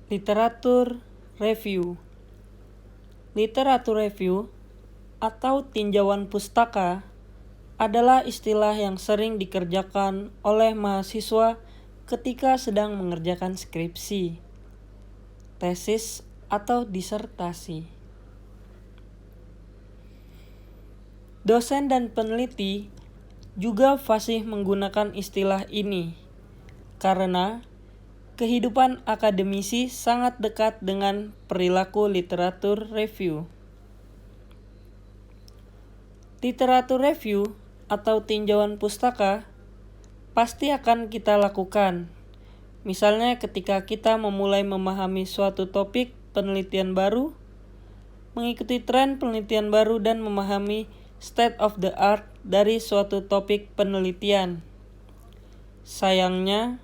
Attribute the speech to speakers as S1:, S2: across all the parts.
S1: Literatur review. Literatur review atau tinjauan pustaka adalah istilah yang sering dikerjakan oleh mahasiswa ketika sedang mengerjakan skripsi, tesis, atau disertasi. Dosen dan peneliti juga fasih menggunakan istilah ini karena kehidupan akademisi sangat dekat dengan perilaku literatur review. Literatur review atau tinjauan pustaka pasti akan kita lakukan. Misalnya ketika kita memulai memahami suatu topik penelitian baru, mengikuti tren penelitian baru dan memahami state of the art dari suatu topik penelitian. Sayangnya,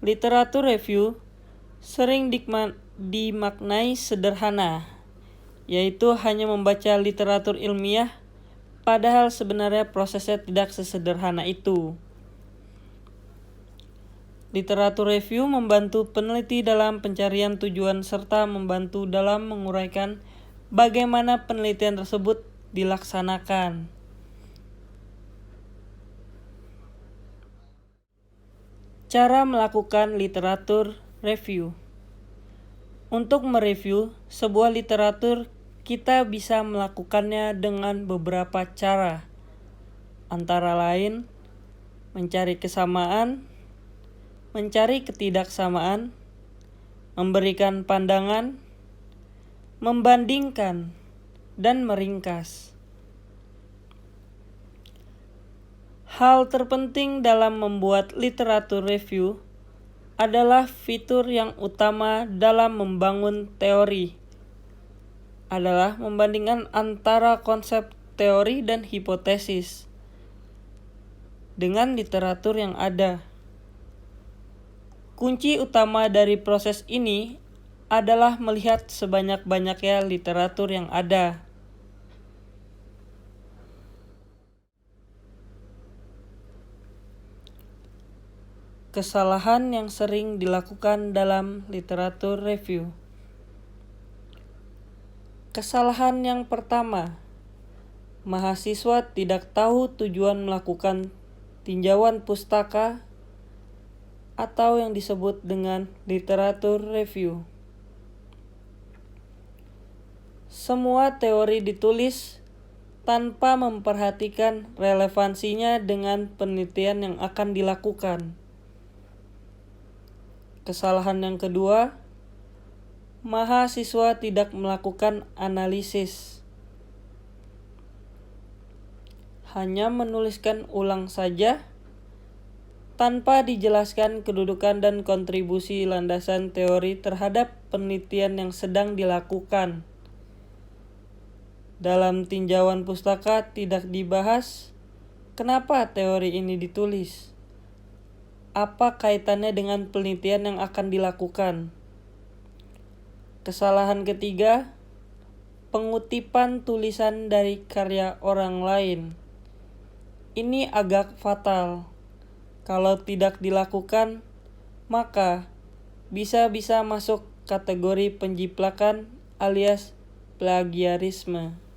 S1: literatur review sering dimaknai sederhana, yaitu hanya membaca literatur ilmiah, padahal sebenarnya prosesnya tidak sesederhana itu. Literatur review membantu peneliti dalam pencarian tujuan serta membantu dalam menguraikan bagaimana penelitian tersebut dilaksanakan. Cara melakukan literatur review. Untuk mereview sebuah literatur, kita bisa melakukannya dengan beberapa cara. Antara lain, mencari kesamaan, mencari ketidaksamaan, memberikan pandangan, membandingkan, dan meringkas. Hal terpenting dalam membuat literatur review adalah fitur yang utama dalam membangun teori adalah membandingkan antara konsep teori dan hipotesis dengan literatur yang ada. Kunci utama dari proses ini adalah melihat sebanyak-banyaknya literatur yang ada. Kesalahan yang sering dilakukan dalam literatur review. Kesalahan yang pertama, mahasiswa tidak tahu tujuan melakukan tinjauan pustaka atau yang disebut dengan literatur review. Semua teori ditulis tanpa memperhatikan relevansinya dengan penelitian yang akan dilakukan. Kesalahan yang kedua, mahasiswa tidak melakukan analisis. Hanya menuliskan ulang saja tanpa dijelaskan kedudukan dan kontribusi landasan teori terhadap penelitian yang sedang dilakukan. Dalam tinjauan pustaka tidak dibahas kenapa teori ini ditulis. Apa kaitannya dengan penelitian yang akan dilakukan? Kesalahan ketiga, pengutipan tulisan dari karya orang lain. Ini agak fatal. Kalau tidak dilakukan, maka bisa masuk kategori penjiplakan alias plagiarisme.